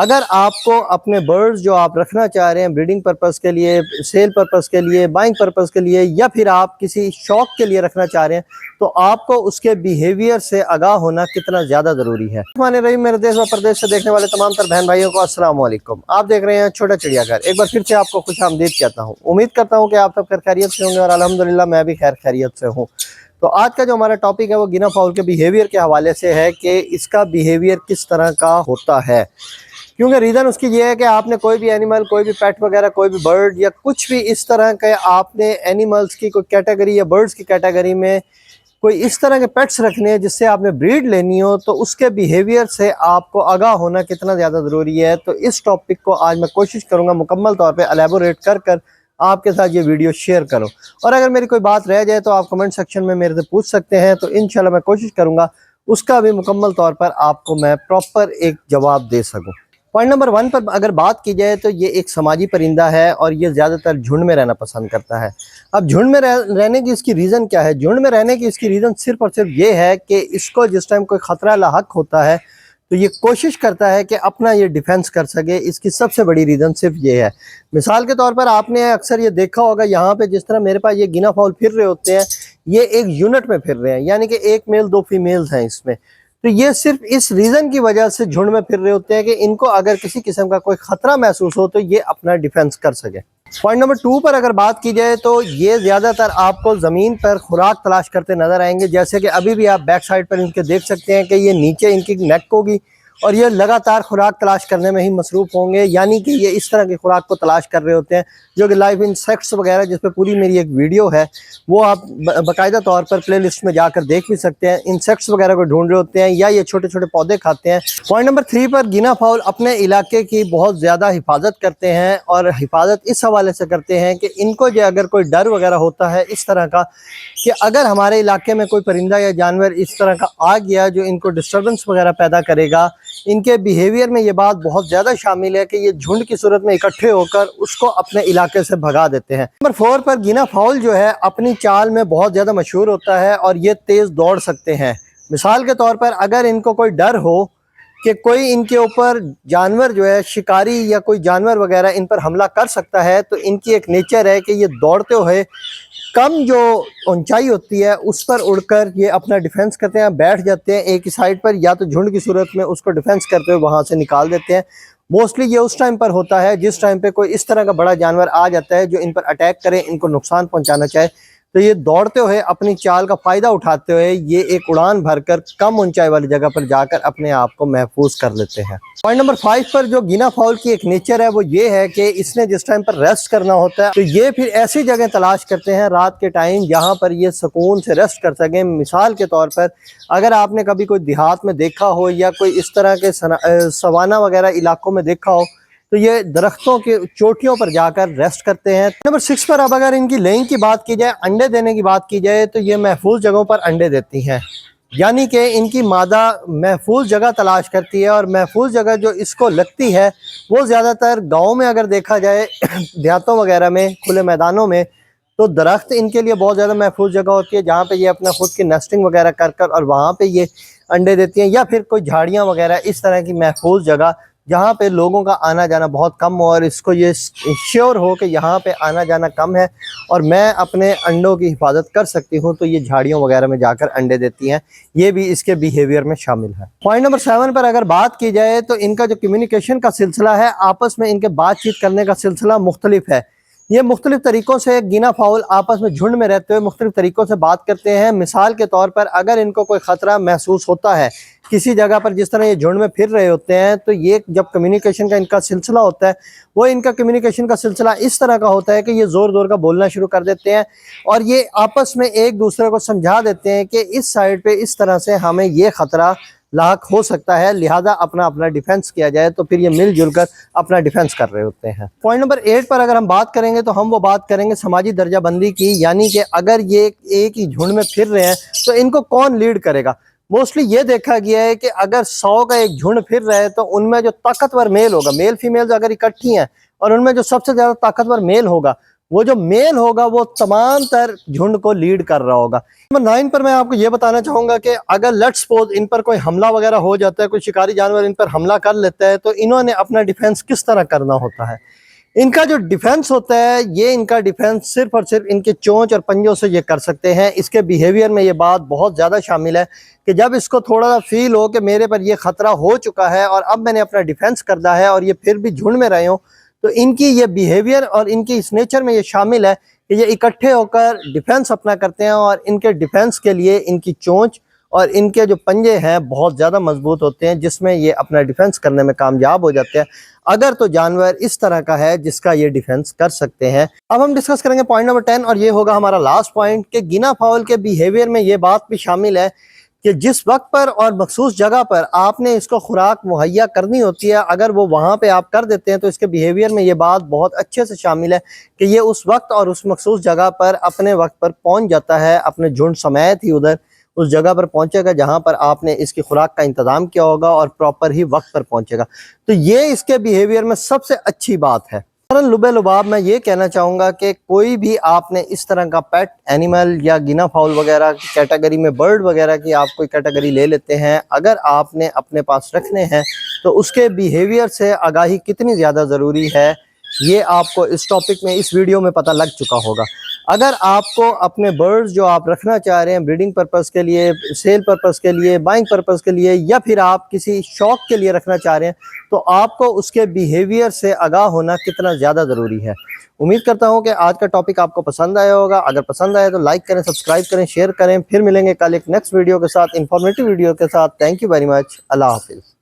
अगर आपको अपने बर्ड्स जो आप रखना चाह रहे हैं ब्रीडिंग पर्पस के लिए, सेल पर्पस के लिए, बाइंग पर्पस के लिए, या फिर आप किसी शौक के लिए रखना चाह रहे हैं, तो आपको उसके बिहेवियर से आगाह होना कितना ज़्यादा ज़रूरी है। माने रही मेरे देश व प्रदेश से देखने वाले तमाम तर बहन भाइयों को अस्सलाम वालेकुम। आप देख रहे हैं छोटा चिड़ियाघर। एक बार फिर से आपको खुशामदीद कहता हूँ। उम्मीद करता हूँ कि आप सब खैरियत से होंगे और अल्हम्दुलिल्लाह मैं भी खैरियत से हूँ। तो आज का जो हमारा टॉपिक है वो गिना फाउल के बिहेवियर के हवाले से है कि इसका बिहेवियर किस तरह का होता है। क्योंकि रीज़न उसकी ये है कि आपने कोई भी एनिमल, कोई भी पेट वगैरह, कोई भी बर्ड या कुछ भी इस तरह के आपने एनिमल्स की कोई कैटेगरी या बर्ड्स की कैटेगरी में कोई इस तरह के पेट्स रखने हैं जिससे आपने ब्रीड लेनी हो, तो उसके बिहेवियर से आपको आगाह होना कितना ज़्यादा ज़रूरी है। तो इस टॉपिक को आज मैं कोशिश करूँगा मुकम्मल तौर पर एलेबोरेट कर आपके साथ ये वीडियो शेयर करूं। और अगर मेरी कोई बात रह जाए तो आप कमेंट सेक्शन में मेरे से पूछ सकते हैं, तो इंशाल्लाह मैं कोशिश करूंगा उसका भी मुकम्मल तौर पर आपको मैं प्रॉपर एक जवाब दे सकूं। पॉइंट नंबर 1 पर अगर बात की जाए तो ये एक समाजी परिंदा है और ये ज़्यादातर झुंड में रहना पसंद करता है। अब झुंड में रहने की इसकी रीज़न क्या है? झुंड में रहने की इसकी रीज़न सिर्फ और सिर्फ ये है कि इसको जिस टाइम कोई ख़तरा लाहक होता है तो ये कोशिश करता है कि अपना ये डिफेंस कर सके। इसकी सबसे बड़ी रीज़न सिर्फ ये है। मिसाल के तौर पर आपने अक्सर ये देखा होगा, यहाँ पे जिस तरह मेरे पास ये गिना फाउल फिर रहे होते हैं, ये एक यूनिट में फिर रहे हैं, यानी कि एक मेल 2 फीमेल्स हैं इसमें। तो ये सिर्फ इस रीज़न की वजह से झुंड में फिर रहे होते हैं कि इनको अगर किसी किस्म का कोई ख़तरा महसूस हो तो ये अपना डिफेंस कर सके। पॉइंट नंबर 2 पर अगर बात की जाए तो ये ज़्यादातर आपको ज़मीन पर खुराक तलाश करते नज़र आएंगे। जैसे कि अभी भी आप बैक साइड पर इनके देख सकते हैं कि ये नीचे इनकी नेक होगी और ये लगातार खुराक तलाश करने में ही मसरूफ़ होंगे, यानी कि ये इस तरह की खुराक को तलाश कर रहे होते हैं, जो कि लाइव इंसेक्ट्स वगैरह जिस पर पूरी मेरी एक वीडियो है वो आप बाकायदा तौर पर प्ले लिस्ट में जाकर देख भी सकते हैं। इंसेक्ट्स वगैरह को ढूंढ रहे होते हैं या ये छोटे छोटे पौधे खाते हैं। पॉइंट नंबर 3 पर गिना फाउल अपने इलाके की बहुत ज़्यादा हिफाजत करते हैं, और हिफाजत इस हवाले से करते हैं कि इनको जो अगर कोई डर वगैरह होता है इस तरह का कि अगर हमारे इलाके में कोई परिंदा या जानवर इस तरह का आ गया जो इनको डिस्टर्बेंस वगैरह पैदा करेगा, इनके बिहेवियर में ये बात बहुत ज़्यादा शामिल है कि ये झुंड की सूरत में इकट्ठे होकर उसको अपने इलाके से भगा देते हैं। नंबर 4 पर गिना फाउल जो है अपनी चाल में बहुत ज़्यादा मशहूर होता है और ये तेज़ दौड़ सकते हैं। मिसाल के तौर पर अगर इनको कोई डर हो कि कोई इनके ऊपर जानवर जो है, शिकारी या कोई जानवर वगैरह इन पर हमला कर सकता है, तो इनकी एक नेचर है कि ये दौड़ते हुए कम जो ऊंचाई होती है उस पर उड़कर ये अपना डिफेंस करते हैं, बैठ जाते हैं एक ही साइड पर, या तो झुंड की सूरत में उसको डिफेंस करते हुए वहाँ से निकाल देते हैं। मोस्टली ये उस टाइम पर होता है जिस टाइम पे कोई इस तरह का बड़ा जानवर आ जाता है जो इन पर अटैक करे, इनको नुकसान पहुंचाना चाहे, तो ये दौड़ते हुए अपनी चाल का फ़ायदा उठाते हुए ये एक उड़ान भरकर कम ऊंचाई वाली जगह पर जाकर अपने आप को महफूज कर लेते हैं। पॉइंट नंबर 5 पर जो गिना फाउल की एक नेचर है वो ये है कि इसने जिस टाइम पर रेस्ट करना होता है तो ये फिर ऐसी जगह तलाश करते हैं रात के टाइम जहाँ पर ये सुकून से रेस्ट कर सकें। मिसाल के तौर पर अगर आपने कभी कोई देहात में देखा हो या कोई इस तरह के सवाना वगैरह इलाकों में देखा हो, तो ये दरख्तों के चोटियों पर जाकर रेस्ट करते हैं। नंबर 6 पर अब अगर इनकी लेइंग की बात की जाए, अंडे देने की बात की जाए, तो ये महफूज जगहों पर अंडे देती हैं, यानी कि इनकी मादा महफूज जगह तलाश करती है, और महफूज जगह जो इसको लगती है वो ज़्यादातर गाँव में अगर देखा जाए देहातों वगैरह में, खुले मैदानों में, तो दरख्त इनके लिए बहुत ज़्यादा महफूज जगह होती है जहाँ पे ये अपना खुद की नेस्टिंग वगैरह कर और वहाँ पे ये अंडे देती हैं। या फिर कोई झाड़ियाँ वगैरह इस तरह की महफूज जगह जहाँ पे लोगों का आना जाना बहुत कम हो और इसको ये श्योर हो कि यहाँ पे आना जाना कम है और मैं अपने अंडों की हिफाजत कर सकती हूँ, तो ये झाड़ियों वगैरह में जाकर अंडे देती हैं। ये भी इसके बिहेवियर में शामिल है। पॉइंट नंबर 7 पर अगर बात की जाए तो इनका जो कम्युनिकेशन का सिलसिला है, आपस में इनके बातचीत करने का सिलसिला मुख्तलिफ है। ये मुख्तलिफ तरीक़ों से गिना फाउल आपस में झुंड में रहते हुए मुख्तलिफ तरीक़ों से बात करते हैं। मिसाल के तौर पर अगर इनको कोई ख़तरा महसूस होता है किसी जगह पर, जिस तरह ये झुंड में फिर रहे होते हैं, तो ये जब कम्युनिकेशन का इनका सिलसिला होता है वो इनका कम्युनिकेशन का सिलसिला इस तरह का होता है कि ये ज़ोर ज़ोर का बोलना शुरू कर देते हैं और ये आपस में एक दूसरे को समझा देते हैं कि इस साइड पे इस तरह से हमें ये ख़तरा लाक हो सकता है, लिहाजा अपना अपना डिफेंस किया जाए। तो फिर ये मिलजुल कर अपना डिफेंस कर रहे होते हैं। पॉइंट नंबर 8 पर अगर हम बात करेंगे तो हम वो बात करेंगे समाजी दर्जाबंदी की, यानी कि अगर ये एक ही झुंड में फिर रहे हैं तो इनको कौन लीड करेगा। मोस्टली ये देखा गया है कि अगर 100 का एक झुंड फिर रहे तो उनमें जो ताकतवर मेल होगा, मेल फीमेल अगर इकट्ठी हैं और उनमें जो सबसे ज़्यादा ताकतवर मेल होगा वो जो मेल होगा वो तमाम तर झुंड को लीड कर रहा होगा। नंबर 9 पर मैं आपको ये बताना चाहूंगा कि अगर लेट्स सपोज इन पर कोई हमला वगैरह हो जाता है, कोई शिकारी जानवर इन पर हमला कर लेता है, तो इन्होंने अपना डिफेंस किस तरह करना होता है। इनका जो डिफेंस होता है, ये इनका डिफेंस सिर्फ और सिर्फ इनके चोंच और पंजों से ये कर सकते हैं। इसके बिहेवियर में ये बात बहुत ज़्यादा शामिल है कि जब इसको थोड़ा सा फील हो कि मेरे पर ये ख़तरा हो चुका है और अब मैंने अपना डिफेंस करना है और ये फिर भी झुंड में रहे हों, तो इनकी ये बिहेवियर और इनकी इस नेचर में ये शामिल है कि ये इकट्ठे होकर डिफेंस अपना करते हैं और इनके डिफेंस के लिए इनकी चोंच और इनके जो पंजे हैं बहुत ज़्यादा मजबूत होते हैं, जिसमें ये अपना डिफेंस करने में कामयाब हो जाते हैं अगर तो जानवर इस तरह का है जिसका ये डिफेंस कर सकते हैं। अब हम डिस्कस करेंगे पॉइंट नंबर 10 और ये होगा हमारा लास्ट पॉइंट कि गिना फाउल के बिहेवियर में ये बात भी शामिल है कि जिस वक्त पर और मखसूस जगह पर आपने इसको खुराक मुहैया करनी होती है, अगर वो वहाँ पे आप कर देते हैं तो इसके बिहेवियर में ये बात बहुत अच्छे से शामिल है कि ये उस वक्त और उस मखसूस जगह पर अपने वक्त पर पहुँच जाता है, अपने झुंड समेत ही उधर उस जगह पर पहुंचेगा जहां पर आपने इसकी खुराक का इंतजाम किया होगा और प्रॉपर ही वक्त पर पहुंचेगा। तो ये इसके बिहेवियर में सबसे अच्छी बात है। लुबे लुबाब मैं ये कहना चाहूँगा कि कोई भी आपने इस तरह का पेट एनिमल या गिना फाउल वगैरह की कैटेगरी में बर्ड वगैरह की आप कोई कैटेगरी ले लेते हैं, अगर आपने अपने पास रखने हैं तो उसके बिहेवियर से आगाही कितनी ज़्यादा ज़रूरी है ये आपको इस टॉपिक में इस वीडियो में पता लग चुका होगा। अगर आपको अपने बर्ड्स जो आप रखना चाह रहे हैं ब्रीडिंग पर्पस के लिए, सेल पर्पस के लिए, बाइंग पर्पस के लिए या फिर आप किसी शौक के लिए रखना चाह रहे हैं, तो आपको उसके बिहेवियर से आगाह होना कितना ज़्यादा ज़रूरी है। उम्मीद करता हूं कि आज का टॉपिक आपको पसंद आया होगा। अगर पसंद आया तो लाइक करें, सब्सक्राइब करें, शेयर करें। फिर मिलेंगे कल एक नेक्स्ट वीडियो के साथ, इंफॉर्मेटिव वीडियो के साथ। Thank you very much. अल्लाह हाफिज़।